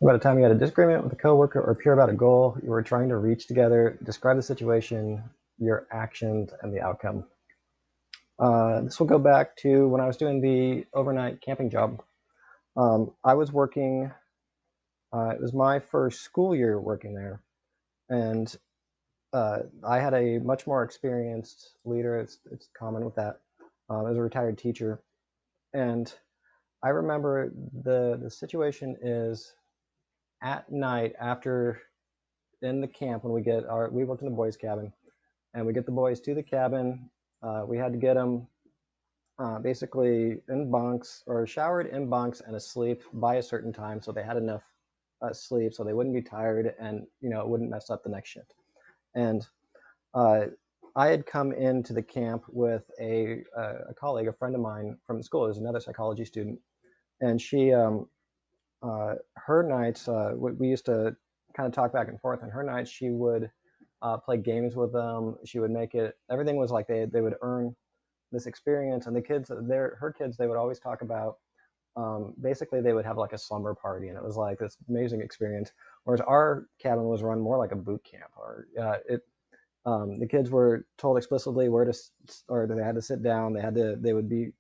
About a time you had a disagreement with a coworker or peer about a goal you were trying to reach together. Describe the situation, your actions, and the outcome. This will go back to when I was doing the overnight camping job. I was working, it was my first school year working there, and I had a much more experienced leader. It's common with that. As a retired teacher. And I remember the situation is at night after in the camp when we worked in the boys' cabin, and we get the boys to the cabin. We had to get them basically in bunks or showered in bunks and asleep by a certain time, so they had enough sleep, so they wouldn't be tired, and it wouldn't mess up the next shift. And uh, I had come into the camp with a colleague, a friend of mine from school, who's another psychology student, and her nights, we used to kind of talk back and forth. And her nights, she would play games with them. She would make it. Everything was like they would earn this experience. And the kids, her kids, they would always talk about. Basically, they would have like a slumber party, and it was like this amazing experience. Whereas our cabin was run more like a boot camp, or the kids were told explicitly where to, or they had to sit down. They would be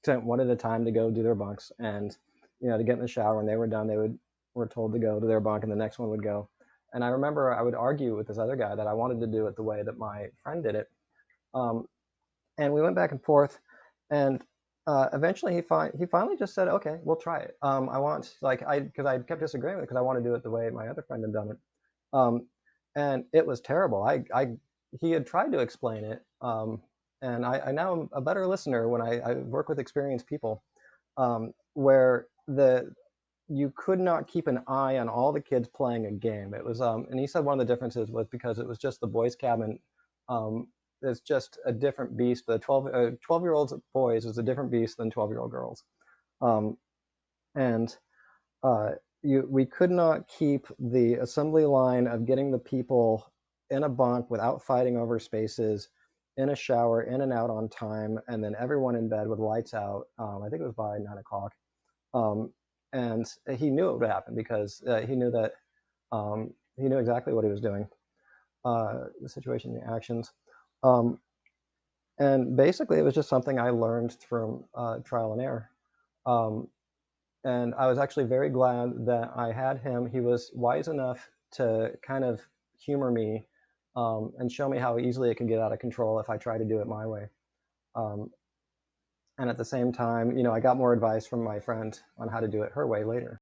sent one at a time to go do their bunks, and to get in the shower. When they were done, were told to go to their bunk, and the next one would go. And I remember I would argue with this other guy that I wanted to do it the way that my friend did it. um, and we went back and forth, and eventually he finally just said, okay, we'll try it. I want, like, I because I kept disagreeing with it because I want to do it the way my other friend had done it. um, and it was terrible. I He had tried to explain it, and I now am a better listener when I work with experienced people, where the you could not keep an eye on all the kids playing a game. It was, and he said one of the differences was because it was just the boys' cabin. Um, it's just a different beast. The 12-year-olds boys is a different beast than 12-year-old girls. Um, and uh, we could not keep the assembly line of getting the people in a bunk without fighting over spaces, in a shower, in and out on time, and then everyone in bed with lights out. I think it was by 9 o'clock. Um, and he knew it would happen because he knew exactly what he was doing, the situation, the actions. Um, and basically, it was just something I learned from trial and error. Um, and I was actually very glad that I had him. He was wise enough to kind of humor me, and show me how easily it could get out of control if I try to do it my way. Um, and at the same time, I got more advice from my friend on how to do it her way later.